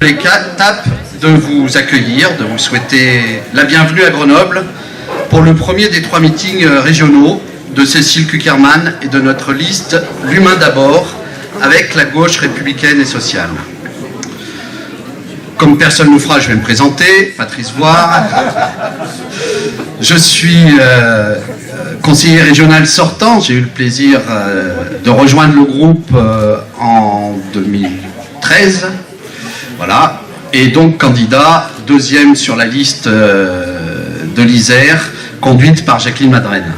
Les capable de vous accueillir, de vous souhaiter la bienvenue à Grenoble pour le premier des 3 meetings régionaux de Cécile Cukierman et de notre liste L'Humain d'abord avec la gauche républicaine et sociale. Comme personne nous fera, je vais me présenter, Patrice Voire. Je suis conseiller régional sortant, j'ai eu le plaisir de rejoindre le groupe en 2013. Voilà, et donc candidat, 2e sur la liste de l'Isère, conduite par Jacqueline Madrenne.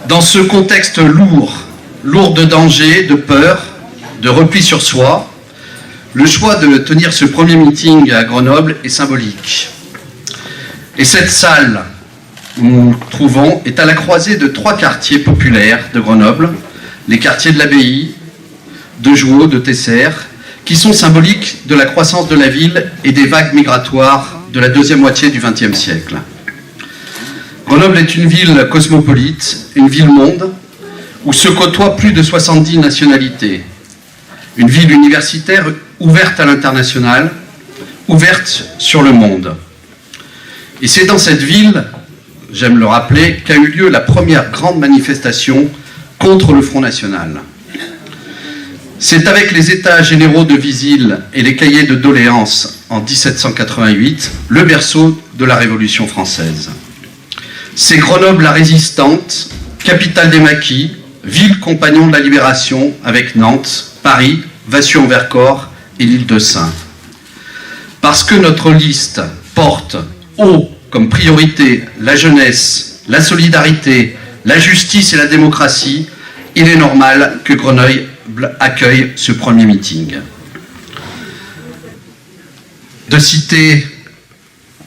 Dans ce contexte lourd de danger, de peur, de repli sur soi, le choix de tenir ce premier meeting à Grenoble est symbolique. Et cette salle où nous nous trouvons est à la croisée de 3 quartiers populaires de Grenoble, les quartiers de l'Abbaye, de Jouot, de Tesser, qui sont symboliques de la croissance de la ville et des vagues migratoires de la deuxième moitié du XXe siècle. Grenoble est une ville cosmopolite, une ville-monde, où se côtoient plus de 70 nationalités. Une ville universitaire ouverte à l'international, ouverte sur le monde. Et c'est dans cette ville, j'aime le rappeler, qu'a eu lieu la première grande manifestation contre le Front National. C'est avec les États généraux de Visil et les cahiers de doléances en 1788, le berceau de la Révolution française. C'est Grenoble la résistante, capitale des maquis, ville compagnon de la libération avec Nantes, Paris, Vassy-en-Vercors et l'île de Sein. Parce que notre liste porte haut comme priorité la jeunesse, la solidarité, la justice et la démocratie, il est normal que Grenoble accueille ce premier meeting. De citer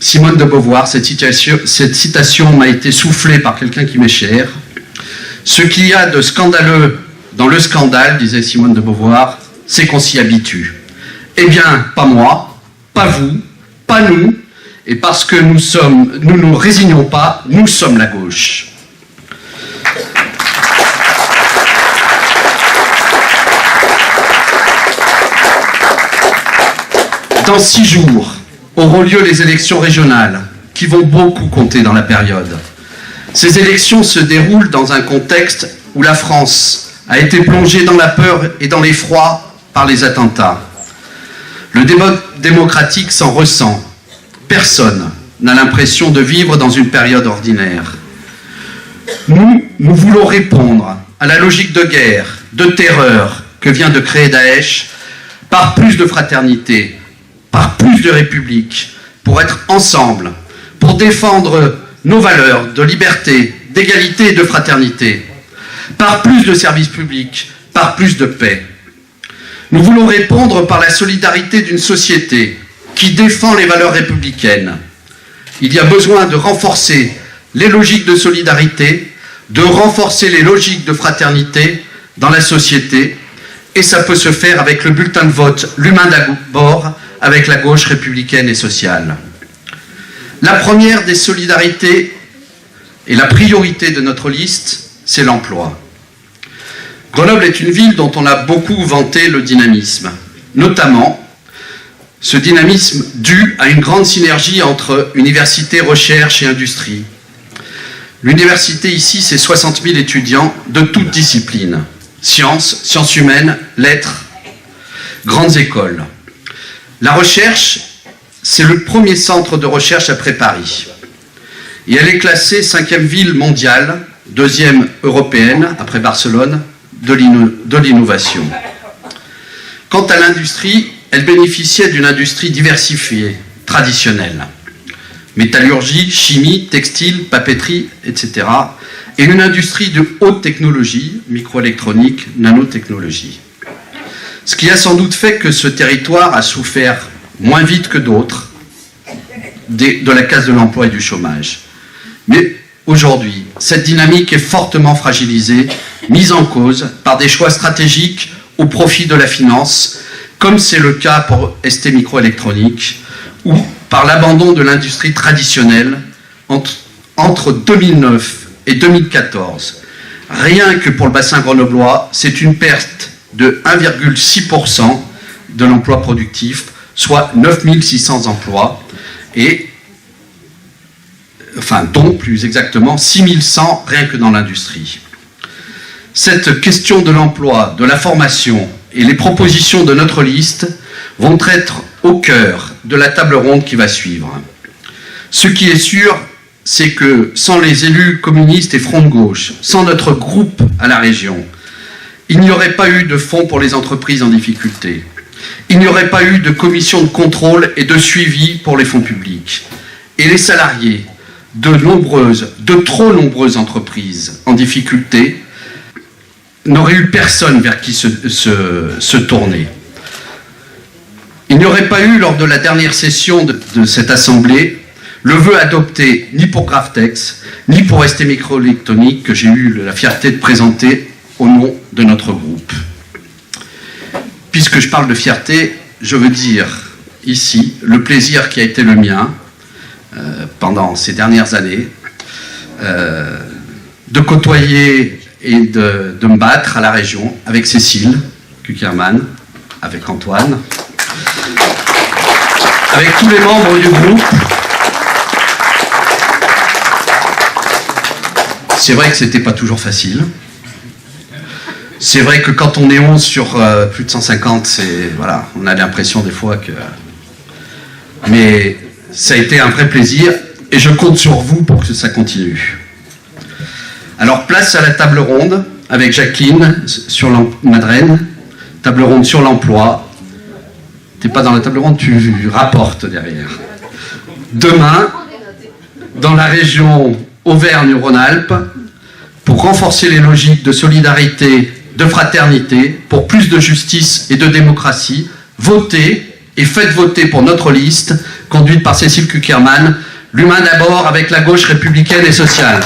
Simone de Beauvoir, cette citation m'a été soufflée par quelqu'un qui m'est cher. Ce qu'il y a de scandaleux dans le scandale, disait Simone de Beauvoir, c'est qu'on s'y habitue. Eh bien, pas moi, pas vous, pas nous, et parce que nous nous résignons pas, nous sommes la gauche. Dans 6 jours auront lieu les élections régionales, qui vont beaucoup compter dans la période. Ces élections se déroulent dans un contexte où la France a été plongée dans la peur et dans l'effroi par les attentats. Le débat démocratique s'en ressent. Personne n'a l'impression de vivre dans une période ordinaire. Nous voulons répondre à la logique de guerre, de terreur que vient de créer Daesh par plus de fraternité, par plus de république, pour être ensemble, pour défendre nos valeurs de liberté, d'égalité et de fraternité, par plus de services publics, par plus de paix. Nous voulons répondre par la solidarité d'une société qui défend les valeurs républicaines. Il y a besoin de renforcer les logiques de solidarité, de renforcer les logiques de fraternité dans la société, et ça peut se faire avec le bulletin de vote L'Humain d'abord, avec la gauche républicaine et sociale. La première des solidarités et la priorité de notre liste, c'est l'emploi. Grenoble est une ville dont on a beaucoup vanté le dynamisme, notamment ce dynamisme dû à une grande synergie entre université, recherche et industrie. L'université ici, c'est 60 000 étudiants de toutes disciplines, sciences humaines, lettres, grandes écoles. La recherche, c'est le premier centre de recherche après Paris. Et elle est classée 5e ville mondiale, 2e européenne, après Barcelone, de l'innovation. Quant à l'industrie, elle bénéficiait d'une industrie diversifiée, traditionnelle. Métallurgie, chimie, textile, papeterie, etc. Et une industrie de haute technologie, microélectronique, nanotechnologie. Ce qui a sans doute fait que ce territoire a souffert moins vite que d'autres de la casse de l'emploi et du chômage. Mais aujourd'hui, cette dynamique est fortement fragilisée, mise en cause par des choix stratégiques au profit de la finance, comme c'est le cas pour ST Microélectronique, ou par l'abandon de l'industrie traditionnelle entre 2009 et 2014. Rien que pour le bassin grenoblois, c'est une perte de 1,6% de l'emploi productif, soit 9600 emplois, dont plus exactement 6100 rien que dans l'industrie. Cette question de l'emploi, de la formation et les propositions de notre liste vont être au cœur de la table ronde qui va suivre. Ce qui est sûr, c'est que sans les élus communistes et Front de Gauche, sans notre groupe à la région, il n'y aurait pas eu de fonds pour les entreprises en difficulté. Il n'y aurait pas eu de commission de contrôle et de suivi pour les fonds publics. Et les salariés de trop nombreuses entreprises en difficulté n'auraient eu personne vers qui se tourner. Il n'y aurait pas eu, lors de la dernière session de cette assemblée, le vœu adopté ni pour Graftex, ni pour ST Microélectronique, que j'ai eu la fierté de présenter au nom de notre groupe. Puisque je parle de fierté, je veux dire ici le plaisir qui a été le mien pendant ces dernières années de côtoyer et de me battre à la région avec Cécile Cukierman, avec Antoine, avec tous les membres du groupe. C'est vrai que c'était pas toujours facile. C'est vrai que quand on est 11 sur plus de 150, voilà, on a l'impression des fois que... Mais ça a été un vrai plaisir et je compte sur vous pour que ça continue. Alors place à la table ronde avec Jacqueline Madrenne, table ronde sur l'emploi. T'es pas dans la table ronde, tu rapportes derrière. Demain, dans la région Auvergne-Rhône-Alpes, pour renforcer les logiques de solidarité, de fraternité, pour plus de justice et de démocratie, votez et faites voter pour notre liste, conduite par Cécile Cukierman, l'humain d'abord avec la gauche républicaine et sociale.